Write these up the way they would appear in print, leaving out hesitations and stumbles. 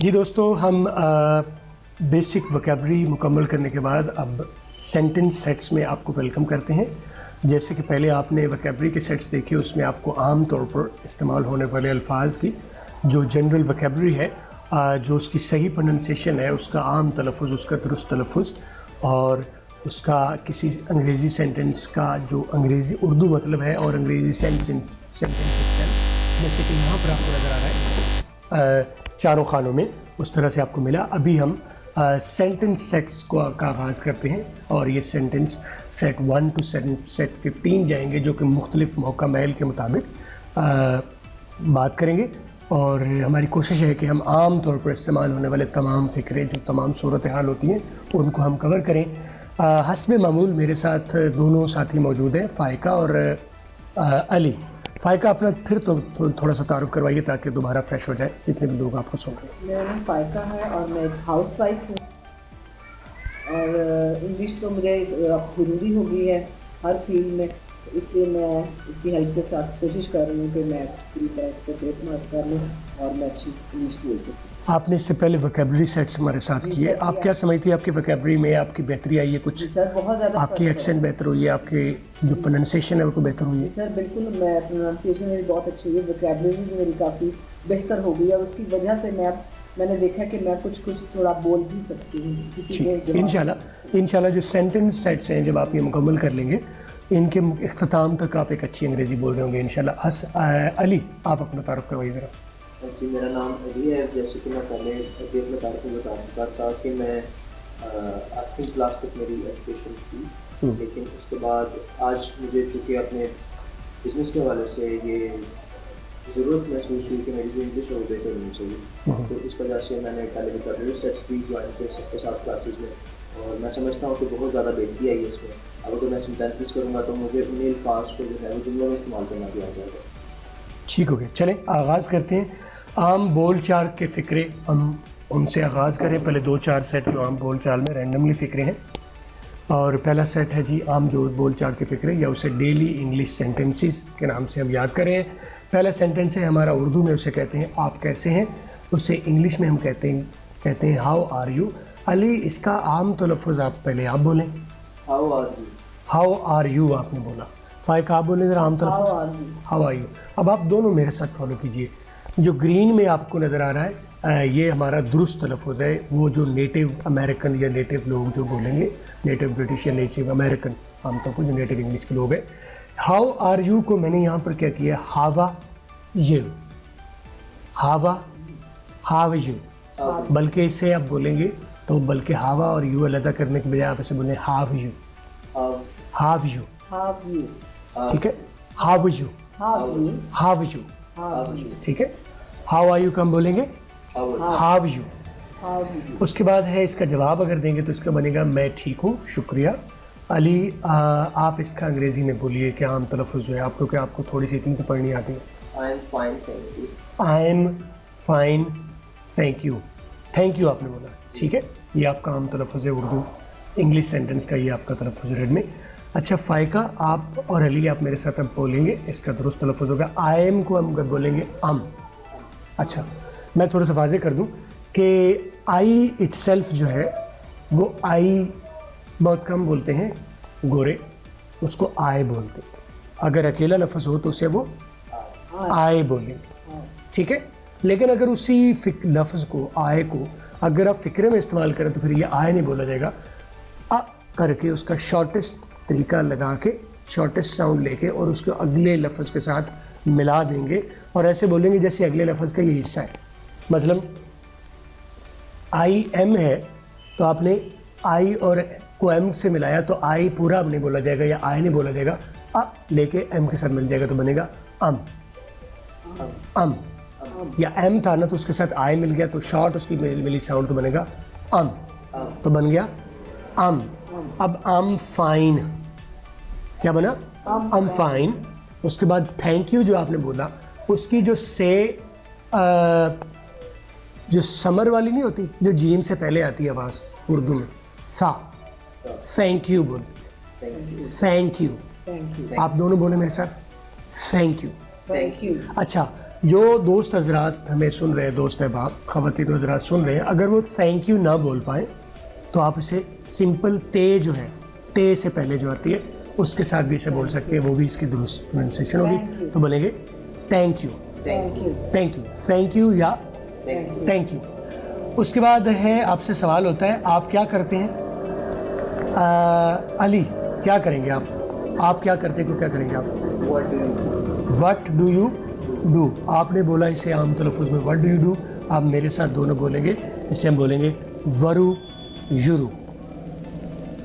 जी दोस्तों, हम basic vocabulary मुकम्मल करने के बाद अब सेंटेंस सेट्स में आपको वेलकम करते हैं। जैसे कि पहले आपने वोकैबुलरी के सेट्स देखे, उसमें आपको आम तौर पर इस्तेमाल होने वाले अल्फाज की जो जनरल वोकैबुलरी है, जो उसकी सही प्रोनंसिएशन है, उसका आम तलफ़ुज़, उसका दुरुस्त तलफ़ुज़ और उसका किसी अंग्रेज़ी सेंटेंस का जो अंग्रेज़ी उर्दू मतलब है और अंग्रेज़ी सेंटेंस जैसे कि यहाँ पर आपको नज़र आ रहा है चारों खानों में, उस तरह से आपको मिला। अभी हम सेंटेंस सेट्स का आगाज़ करते हैं और ये सेंटेंस सेट 1 to सेट 15 जाएंगे, जो कि मुख्तलिफ़ मौका महल के मुताबिक बात करेंगे। और हमारी कोशिश है कि हम आम तौर पर इस्तेमाल होने वाले तमाम फ़िक्रे, जो तमाम सूरत हाल होती हैं, उनको हम कवर करें। हस्बे मामूल मेरे साथ दोनों साथी मौजूद हैं, फ़ाइका और अली। फ़ाइका अपना फिर तो थोड़ा सा तारुफ करवाइए ताकि दोबारा फ्रेश हो जाए, जितने भी लोग आपको सुन रहे हैं। मेरा नाम फ़ाइका है और मैं एक हाउस वाइफ हूँ और इंग्लिश तो मुझे अब ज़रूरी हो गई है हर फील्ड में, इसलिए मैं इसकी हेल्प के साथ कोशिश कर रही हूँ कि मैं पूरी तरह इस पर ग्रेट मार्क्स कर लूँ और मैं अच्छी इंग्लिश बोल सकूँ। आपने इससे पहले वोकैबुलरी सेट्स हमारे साथ किए, आप क्या समझती है आपकी वोकैबुलरी में आपकी बेहतरी आई है कुछ? जी सर, बहुत ज़्यादा आपकी एक्सेंट बेहतर हुई है, आपकी जो प्रोनंसिएशन है वो बेहतर हुई है? जी सर बिल्कुल, मैं प्रोनाउंसिएशन मेरी बहुत अच्छी हुई है, वोकैबुलरी भी मेरी काफ़ी बेहतर हो गई है और उसकी वजह से मैंने देखा कि मैं कुछ थोड़ा बोल भी सकती हूँ किसी के। इंशाल्लाह जो सेंटेंस सेट्स हैं, जब आप ये मुकम्मल कर लेंगे, इनके इख्तिताम तक आप एक अच्छी अंग्रेज़ी बोल रहे होंगे इंशाल्लाह। अली, आप अपना तारुफ करवाइए ज़रा। जी, मेरा नाम अली है। जैसे कि मैं पहले अपने तारुफ में बता चुका था कि मैं 8वीं क्लास तक मेरी एजुकेशन थी, लेकिन उसके बाद आज मुझे चूँकि अपने बिज़नेस के हवाले से ये ज़रूरत महसूस हुई कि मेरी जो इंग्लिश है वो बेहतर होनी चाहिए, तो इस वजह से मैंने पहले वोकैबुलरी सेट्स भी ज्वाइन किए सबके साथ क्लासेस में, और मैं समझता हूँ कि बहुत ज़्यादा बेहतरी आई है इसमें। अब अगर मैं सेंटेंसेस करूँगा तो मुझे उन्हीं अल्फाज को जो है वो जुमलों में इस्तेमाल करना भी आ जाएगा। ठीक हो गया, चलें आगाज़ करते हैं। आम बोल चाल के फ़िक्रे हम उनसे आगाज़ करें। पहले 2-4 सेट जो आम बोल चाल में रैंडमली फ़िक्रे हैं, और पहला सेट है जी आम जो बोल चाल के फ़िक्रे, या उसे डेली इंग्लिश सेंटेंसेस के नाम से हम याद करें। पहला सेंटेंस है हमारा, उर्दू में उसे कहते हैं आप कैसे हैं, उसे इंग्लिश में हम कहते हैं हाउ आर यू। अली, इसका आम तलफ़ुज़ आप पहले आप बोलें। हाउ आर यू आपने बोला। फ़ाइका आप बोलें ज़रा आम तलफ़ुज़। How are you. अब आप दोनों मेरे साथ फॉलो कीजिए। जो ग्रीन में आपको नज़र आ रहा है, ये हमारा दुरुस्त तलफ़ुज़ है, वो जो नेटिव अमेरिकन या नेटिव लोग जो बोलेंगे, नेटिव ब्रिटिश या नेटिव अमेरिकन आमतौर पर जो नेटिव इंग्लिश के लोग हैं। हाउ आर यू को मैंने यहाँ पर क्या किया, हावा यू, हाव यू, बल्कि इसे आप बोलेंगे तो बल्कि हावा और यू अलग करने के बजाय आप इसे बोलें हाव यू, ठीक है, हाव यू, ठीक है। हाउ आर यू कम बोलेंगे, हाव यू। उसके बाद है इसका जवाब अगर देंगे तो इसका बनेगा मैं ठीक हूँ, शुक्रिया। अली, आप इसका अंग्रेज़ी में बोलिए कि आम तलफ़ुज़ जो है आपको, क्या आपको थोड़ी सी इतनी तो पढ़नी आती है? I am fine thank you. I am fine thank you. Thank you आपने बोला, ठीक है, ये आपका आम तलफ़ुज़ है उर्दू इंग्लिश सेंटेंस का, ये आपका तलफ़ुज़ रेड में। अच्छा फ़ाइका, आप और अली आप मेरे साथ अब बोलेंगे, इसका दुरुस्त तलफ़ुज़ होगा आई एम को हम बोलेंगे अम। अच्छा, मैं थोड़ा सा वाज़े कर दूं कि आई इटसेल्फ जो है वो आई बहुत कम बोलते हैं गोरे, उसको आए बोलते हैं। अगर अकेला लफ्ज़ हो तो उसे वो आए बोलेंगे, ठीक है। लेकिन अगर उसी लफ्ज़ को, आए को, अगर आप फ़िक्रे में इस्तेमाल करें तो फिर ये आए नहीं बोला जाएगा। अ करके उसका शॉर्टेस्ट तरीका लगा के, शॉर्टेस्ट साउंड लेके और उसको अगले लफ्ज़ के साथ मिला देंगे और ऐसे बोलेंगे जैसे अगले लफ्ज़ का ये हिस्सा है। मतलब आई एम है तो आपने आई और को एम से मिलाया तो आई पूरा नहीं बोला जाएगा या आई नहीं बोला जाएगा, अ लेके एम के साथ मिल जाएगा तो बनेगा अम। या एम था ना तो उसके साथ आई मिल गया तो शॉर्ट उसकी मिली साउंड तो बनेगा अम, तो बन गया अम। अब अम फाइन, क्या बना, अम फाइन। उसके बाद थैंक यू जो आपने बोला, उसकी जो जो समर वाली नहीं होती, जो जीम से पहले आती है आवाज़ उर्दू में, सा, थैंक यू बोल, थैंक यू। आप दोनों बोले मेरे साथ, थैंक यू। Thank you. अच्छा, जो दोस्त हजरात हमें सुन रहे हैं, दोस्त अहबाब ख़वातीन हजरात सुन रहे हैं, अगर वो थैंक यू ना बोल पाए तो आप इसे सिंपल ते जो है, ते से पहले जो आती है उसके साथ भी इसे बोल सकते हैं, वो भी इसकी दुरुस्त प्रोनाउंसिएशन होगी। तो बोलेंगे thank you, thank you, thank you, thank you या थैंक यू। उसके बाद है आपसे सवाल होता है आप क्या करते हैं? अली क्या करेंगे आप क्या करते हैं, को क्या करेंगे आप? What do you what do you do. आपने बोला इसे आम तलफ़ुज़ में वट डू यू डू, आप मेरे साथ दोनों बोलेंगे, इसे हम बोलेंगे वरु युरू।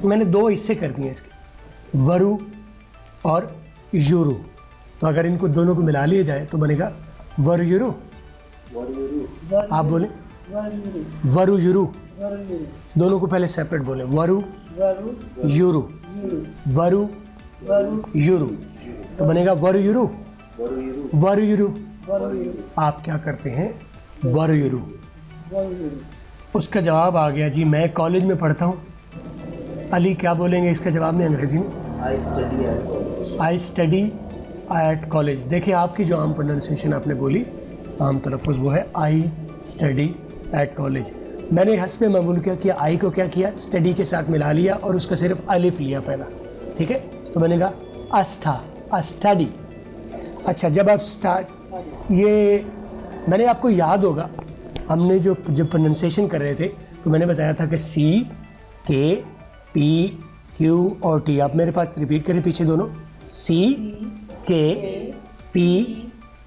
मैंने दो हिस्से कर दिए इसके, वरु और युरू। तो अगर इनको दोनों को मिला लिया जाए तो बनेगा वरु युरू। आप बोले वरु युरू, दोनों को पहले सेपरेट बोले, वरु युरू, वरु युरू। तो बनेगा वरु युरू, वरु युरू। आप क्या करते हैं? वरु युरू। उसका जवाब आ गया जी, मैं कॉलेज में पढ़ता हूँ। अली क्या बोलेंगे इसका जवाब में अंग्रेजी में? I study at college. देखिए आपकी जो आम प्रोनाउंसिएशन आपने बोली, आम तलफ़ुज़ वो है आई स्टडी एट कॉलेज। मैंने हस्बे मामूल क्या किया, आई को क्या किया, स्टडी के साथ मिला लिया और उसका सिर्फ अलिफ लिया पहला, ठीक है? तो बनेगा अस्था, अस्टडी। अच्छा, जब आप स्टार्ट, ये मैंने आपको याद होगा हमने जो प्रोनाउंसिएशन कर रहे थे तो मैंने बताया था कि सी, के, पी, क्यू और टी। आप मेरे पास रिपीट करें पीछे दोनों, सी, के, पी,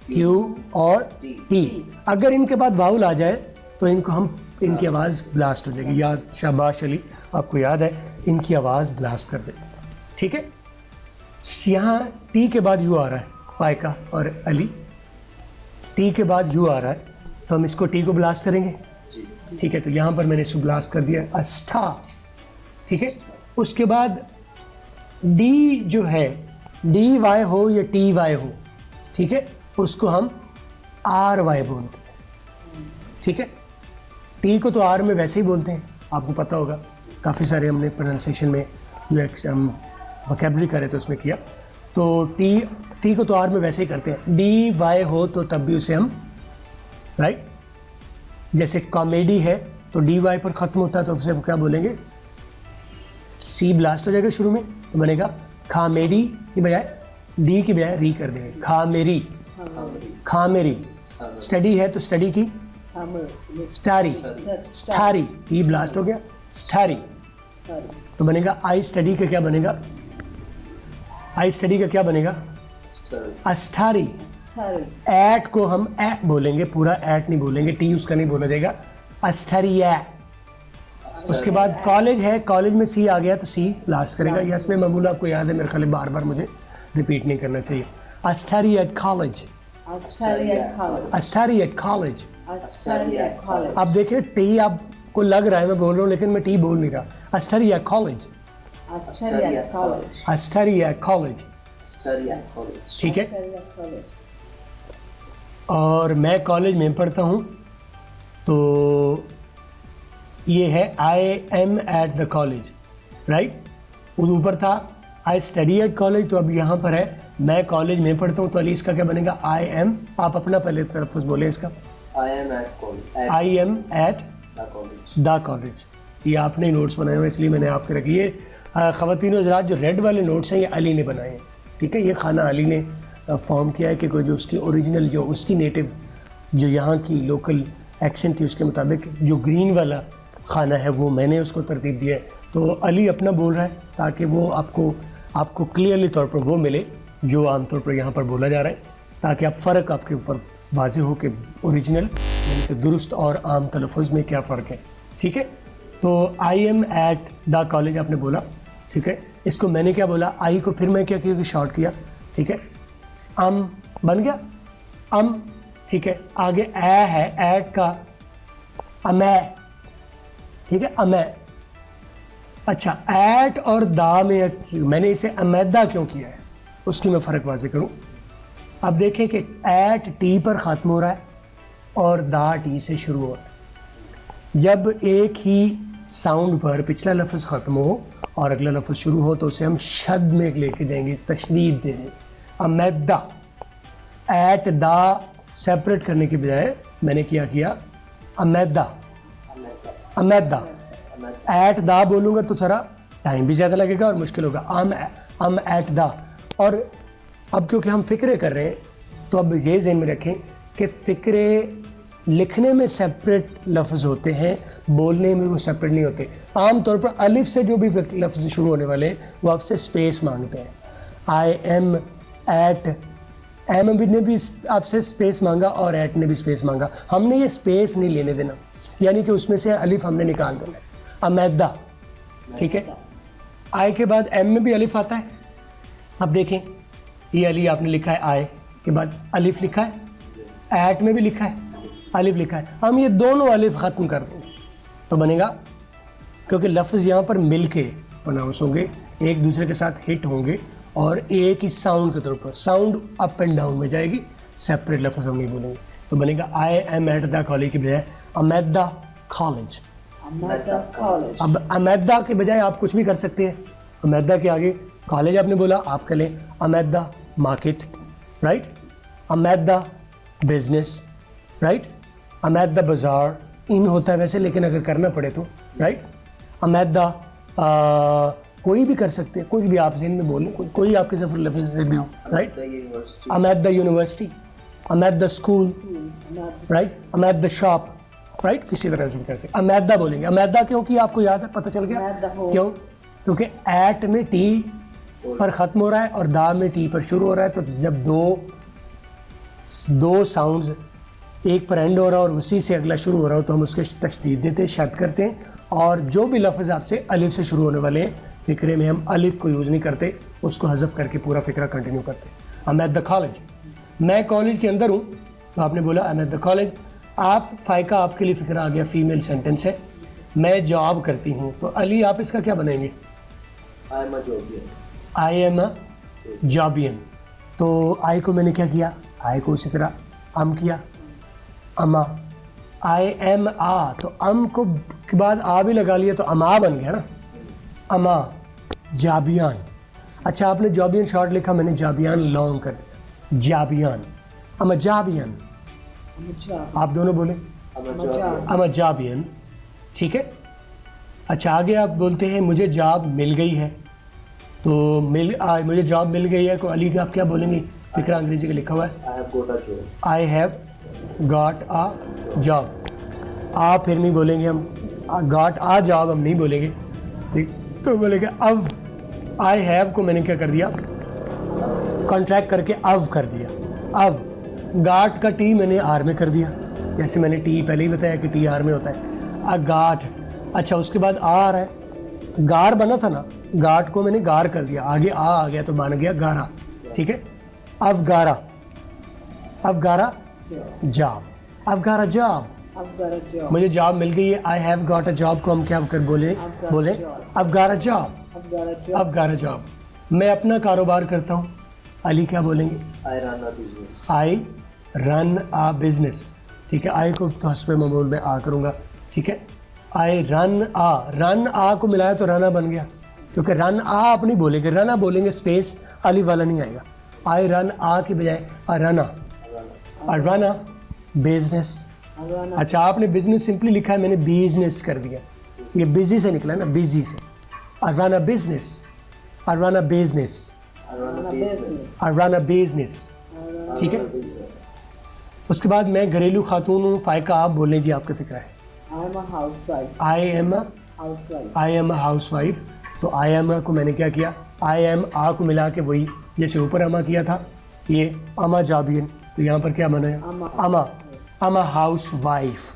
क्यू और टी। अगर इनके बाद वाउल आ जाए तो इनकी आवाज़ ब्लास्ट हो जाएगी। याद, शाबाश अली, आपको याद है, इनकी आवाज़ ब्लास्ट कर दे, ठीक है? यहाँ टी के बाद यू आ रहा है, पायका और अली, टी के बाद यू आ रहा है तो हम इसको टी को ब्लास्ट करेंगे, ठीक है? तो यहाँ पर मैंने इसको ब्लास्ट कर दिया, अस्था, ठीक है? उसके बाद डी जो है, डी वाई हो या टी वाई हो, ठीक है, उसको हम आर वाई बोलते हैं, ठीक है? टी को तो आर में वैसे ही बोलते हैं, आपको पता होगा, काफ़ी सारे हमने प्रोनाउंसिएशन में जो हम वोकैबुलरी करे तो उसमें किया। तो टी को तो आर में वैसे ही करते हैं। डी वाई हो तो तब भी उसे हम, राइट, जैसे कॉमेडी है तो डी वाई पर ख़त्म होता है तो उसे क्या बोलेंगे? सी ब्लास्ट हो जाएगा शुरू में तो बनेगा खामेरी की बजाय, डी की बजाय री कर देंगे, खामेरी, खामेरी। स्टडी है तो स्टडी की स्टारी, स्टारी, टी ब्लास्ट हो गया, स्टारी। तो बनेगा आई स्टडी का क्या बनेगा? आई स्टडी का क्या बनेगा? अस्टारी। एट को हम ए बोलेंगे, पूरा एट नहीं बोलेंगे, टी उसका नहीं बोला जाएगा, अस्टारी ए। उसके बाद कॉलेज है, कॉलेज में सी आ गया तो सी लास्ट करेगा। यस में मामूल आपको याद है, मेरे ख्याल बार बार मुझे रिपीट नहीं करना चाहिए। अस्टारी एट कॉलेज, अस्टारी एट कॉलेज। अब देखिए टी आपको लग रहा है मैं बोल रहा हूँ लेकिन मैं टी बोल नहीं रहा। अस्टारी एट कॉलेज, अस्टारी एट कॉलेज, ठीक है? और मैं कॉलेज में पढ़ता हूँ तो ये है I am at the college, right? ऊपर था आई स्टडी एट कॉलेज, तो अब यहाँ पर है मैं कॉलेज में पढ़ता हूँ, तो अली इसका क्या बनेगा? I am. आप अपना पहले तलफ़ुज़ बोले इसका, I am at the college. ये आपने नोट्स बनाए हुए इसलिए मैंने आपके रखी। ये ख़वातीन हज़रात जो रेड वाले नोट्स हैं ये अली ने बनाए हैं, ठीक है? ये खाना अली ने फॉर्म किया है कि कोई जो उसकी ओरिजिनल, जो उसकी नेटिव, जो यहाँ की लोकल एक्सेंट थी उसके मुताबिक जो ग्रीन वाला खाना है वो मैंने उसको तरतीब दिया है। तो अली अपना बोल रहा है ताकि वो आपको क्लियरली तौर पर वो मिले जो आमतौर पर यहाँ पर बोला जा रहा है, ताकि आप फ़र्क आपके ऊपर वाज़े हो कि ओरिजिनल यानी कि दुरुस्त और आम तलफ़ुज़ में क्या फ़र्क है, ठीक है? तो I am at the college आपने बोला, ठीक है? इसको मैंने क्या बोला? आई को फिर मैं क्या किया कि शॉर्ट किया, ठीक है? बन गया अम, ठीक है? आगे ए है, एट का अमै, ठीक है? अमै। अच्छा, एट और दा में मैंने इसे अमैदा क्यों किया है उसकी मैं फ़र्क वाज़े करूँ। अब देखें कि एट टी पर ख़त्म हो रहा है और दा टी से शुरू हो रहा है। जब एक ही साउंड पर पिछला लफ्ज़ ख़त्म हो और अगला लफ्ज़ शुरू हो तो उसे हम शद में लेके जाएंगे, तशदीद दे देंगे, अमैदा। एट दा सेपरेट करने के बजाय मैंने किया अमैदा, अमेरिका, एट दा बोलूँगा तो सारा टाइम भी ज़्यादा लगेगा और मुश्किल होगा। अम एट दा। और अब क्योंकि हम फ़िक्रे कर रहे हैं तो अब ये ज़हन में रखें कि फ़िक्रे लिखने में सेपरेट लफ्ज़ होते हैं, बोलने में वो सेपरेट नहीं होते। आम तौर पर अलिफ से जो भी लफ्ज़ शुरू होने वाले हैं वो आपसे स्पेस मांगते हैं। आई एम, एट, एम ने भी आपसे स्पेस मांगा और एट ने भी स्पेस मांगा। हमने ये स्पेस नहीं लेने देना, यानी कि उसमें से अलिफ हमने निकाल देना है। अमैदा, ठीक है। आई के बाद एम में भी अलिफ आता है। अब देखें, ये अली आपने लिखा है, आई के बाद अलिफ लिखा है, एट में भी लिखा है, अलिफ लिखा है। हम ये दोनों अलिफ ख़त्म कर देंगे तो बनेगा, क्योंकि लफ्ज़ यहाँ पर मिल के प्रोनाउंस होंगे, एक दूसरे के साथ हिट होंगे और एक ही साउंड के तौर पर साउंड अप एंड डाउन में जाएगी, सेपरेट लफ्ज़ हम नहीं बोलेंगे। तो बनेगा I am at the college की बजाय अमैदा कॉलेज। America college. अब अमैदा के बजाय आप कुछ भी कर सकते हैं। अमैदा के आगे कॉलेज आपने बोला, आप कह लें अमैदा मार्केट, राइट। अमैदा बिजनेस, राइट। अमैदा बाज़ार, इन होता है वैसे, लेकिन अगर करना पड़े तो, राइट। अमैदा कोई भी कर सकते हैं, कुछ भी आप ज़हन में बोलें, कोई आपके सफर लफ्ज़ से भी हो, राइट। अमैदा यूनिवर्सिटी, अमैदा स्कूल, राइट। अमैदा शॉप, राइट। किसी तरह से कर सकते। अमैदा बोलेंगे। अमैदा क्योंकि आपको याद है, पता चल गया क्यों? क्योंकि एट में टी पर ख़त्म हो रहा है और दा में टी पर शुरू हो रहा है। तो जब दो साउंड्स एक पर एंड हो रहा है और उसी से अगला शुरू हो रहा हो तो हम उसके तशदीद देते हैं, शद करते हैं। और जो भी लफ्ज़ आपसे अलिफ से शुरू होने वाले हैं, फ़िक्रे में हम अलिफ को यूज़ नहीं करते, उसको हज़फ करके पूरा फ़िक्रा कंटिन्यू करते हैं। I am at the college, मैं कॉलेज के अंदर हूँ, तो आपने बोला I am at the college. आप फ़ायका, आपके लिए फ़िक्रा आ गया, फीमेल सेंटेंस है। मैं जॉब करती हूँ, तो अली आप इसका क्या बनाएंगे? I am a jobian. तो आई को मैंने क्या किया? आई को इसी तरह अम किया, अमा। आई एम आ, तो अम को के बाद आ भी लगा लिया तो अमा बन गया ना, अमा जाबियान। अच्छा, आपने जॉबियन शॉर्ट लिखा, मैंने जाबियान लॉन्ग कर दिया, जाबियान, अमा जाबियन। आप दोनों बोले अमा जाबियन, ठीक है। अच्छा, आगे आप बोलते हैं मुझे जॉब मिल गई है, तो मुझे जॉब मिल गई है, को अली का आप क्या बोलेंगे? फिक्रा अंग्रेजी का लिखा हुआ है, I have got a job. आप फिर नहीं बोलेंगे हम, गॉट अ जॉब हम नहीं बोलेंगे, ठीक। तो बोलेंगे अब आई हैव को मैंने क्या कर दिया? कॉन्ट्रैक्ट करके अब कर दिया। अब गाट का टी मैंने आर में कर दिया, जैसे मैंने टी पहले ही बताया कि टी आर में होता है, अ गाट। अच्छा, उसके बाद आ रहा है, गार बना था ना, गाट को मैंने गार कर दिया, आगे आ गया तो बन गया गारा, ठीक है। अब गारा, अब गारा जॉब, अब गारा जॉब, मुझे जॉब मिल गई है। I have got a job को हम क्या कर बोले? अब गारा जॉब, अब गारा जॉब। मैं अपना कारोबार करता हूँ, अली क्या बोलेंगे? आई रन आ बिजनेस, ठीक है। आई को तो हस्बे ममूल में आ करूँगा, ठीक है। आई रन आ को मिलाया तो रना बन गया, क्योंकि रन आ आप नहीं बोलेंगे, रना बोलेंगे, स्पेस अली वाला नहीं आएगा। आई रन आ के बजाय अरना, अरना बिजनेस। अच्छा, आपने बिजनेस सिंपली लिखा है, मैंने बिजनेस कर दिया, ये बिजी से निकला ना, बिजी से। अरना बिजनेस, अरना बिजनेस, अरना बिजनेस, ठीक है। उसके बाद मैं घरेलू खातून हूँ, फ़ायका आप बोलें जी, आपका फिक्र है। आई am a housewife, I am a housewife. तो आई एम को मैंने क्या किया? आई एम आ को मिला के वही जैसे ऊपर अमा किया था, ये अमा जाबियन, तो यहाँ पर क्या बना है? अमा हाउसवाइफ,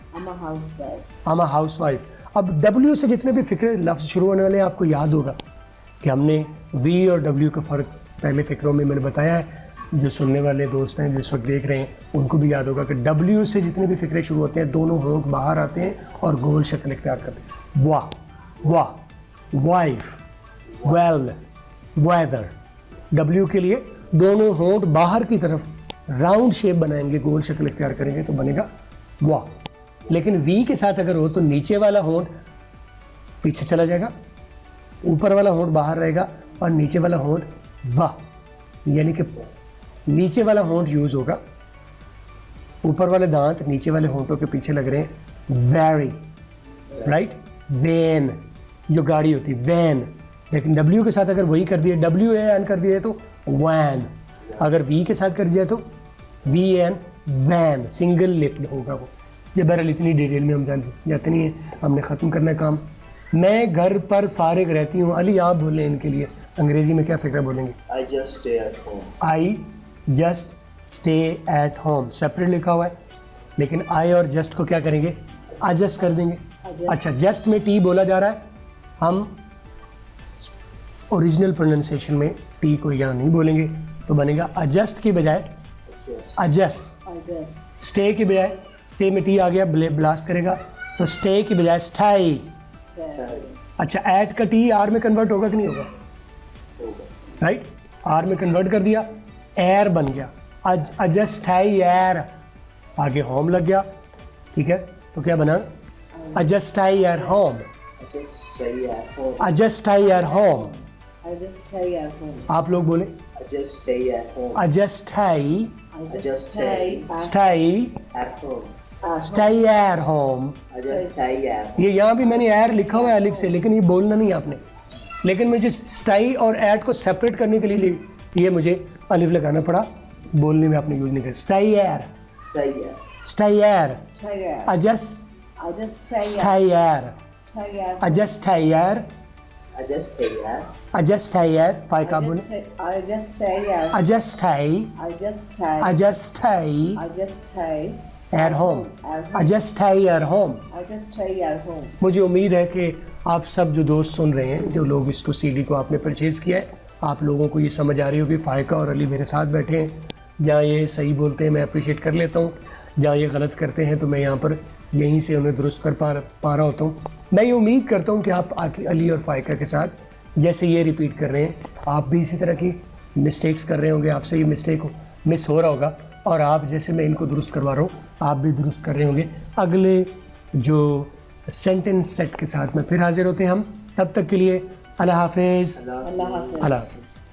अमा हाउसवाइफ। अब डब्ल्यू से जितने भी फिक्रे लफ्ज़ शुरू होने वाले हैं, आपको याद होगा कि हमने वी और डब्ल्यू का फ़र्क पहले फ़िक्रों में मैंने बताया है। जो सुनने वाले दोस्त हैं, जो इस वक्त देख रहे हैं, उनको भी याद होगा कि डब्ल्यू से जितने भी फिक्रे शुरू होते हैं, दोनों होंठ बाहर आते हैं और गोल शक्ल इख्तियार करते हैं। वाह, वाह, वाइफ, वेल, वेदर। डब्ल्यू के लिए दोनों होंठ बाहर की तरफ राउंड शेप बनाएंगे, गोल शक्ल इख्तियार करेंगे तो बनेगा वाह। लेकिन वी के साथ अगर हो तो नीचे वाला होंठ पीछे चला जाएगा, ऊपर वाला होंठ बाहर रहेगा और नीचे वाला होंठ वाह, यानी कि नीचे वाला होंठ यूज़ होगा ऊपर वाले दांत नीचे वाले होंठों के पीछे लग रहे हैं। Very, right. वैन जो गाड़ी होती है, वैन, लेकिन W के साथ अगर वही कर दिया, WAN कर दिया तो वैन, अगर V के साथ कर दिया तो VAN, वैन, सिंगल लिप्ड होगा वो। ये बहरहाल इतनी डिटेल में हम जाते नहीं है, हमने ख़त्म करना है काम। मैं घर पर फारिग रहती हूँ। अली आप बोलें इनके लिए अंग्रेज़ी में क्या फ़िक्र बोलेंगे? I just stay at home. I just stay at home, separate लिखा हुआ है, लेकिन I और just को क्या करेंगे? adjust कर देंगे। अच्छा, just में T बोला जा रहा है, हम ओरिजिनल प्रोनाउंसिएशन में T को यहाँ नहीं बोलेंगे, तो बनेगा adjust की बजाय adjust। I just स्टे की बजाय, स्टे में T आ गया, ब्लास्ट करेगा, तो स्टे की बजाय स्टाई। stay. अच्छा, एट का T आर में कन्वर्ट होगा कि नहीं होगा? राइट, आर में कन्वर्ट कर दिया, एयर बन गया। adjust एयर, आगे होम लग गया, ठीक है, तो क्या बना? adjust air home, I just stay at home. adjust air home. I just stay at home. आप लोग बोले I just stay at home. adjust I just stay stay At home. stay air home. I just stay at home. ये यहाँ भी मैंने air लिखा हुआ है अलिफ से, लेकिन ये बोलना नहीं आपने, लेकिन मुझे स्टाई और एट को सेपरेट करने के लिए ये मुझे अलिफ लगाना पड़ा, बोलने में आपने यूज नहीं किया। Stay air, Stay at. Stay air, Stay at. adjust I just stay at. Stay air, Stay at. adjust stay air, I just stay at. adjust stay air, फाइ का बोले, I just stay at. adjust stay, I just stay. adjust stay I just stay air home, at home. adjust stay air home. I just stay at home. मुझे उम्मीद है कि आप सब जो दोस्त सुन रहे हैं, जो लोग इसको CD को आपने परचेज़ किया है, आप लोगों को ये समझ आ रही होगी। फ़ायका और अली मेरे साथ बैठे हैं, जहाँ ये सही बोलते हैं मैं अप्रिशिएट कर लेता हूँ, जहाँ ये गलत करते हैं तो मैं यहाँ पर यहीं से उन्हें दुरुस्त कर पा रहा होता हूँ। मैं ये उम्मीद करता हूँ कि आप अली और फ़ायका के साथ जैसे ये रिपीट कर रहे हैं, आप भी इसी तरह की मिस्टेक्स कर रहे होंगे, आपसे ये मिस्टेक मिस हो रहा होगा, और आप जैसे मैं इनको दुरुस्त करवा रहा हूँ आप भी दुरुस्त कर रहे होंगे। अगले जो सेंटेंस सेट के साथ में फिर हाजिर होते हैं हम, तब तक के लिए अल्लाह हाफिज़। Allah Hafiz. अल्लाह हाफिज़।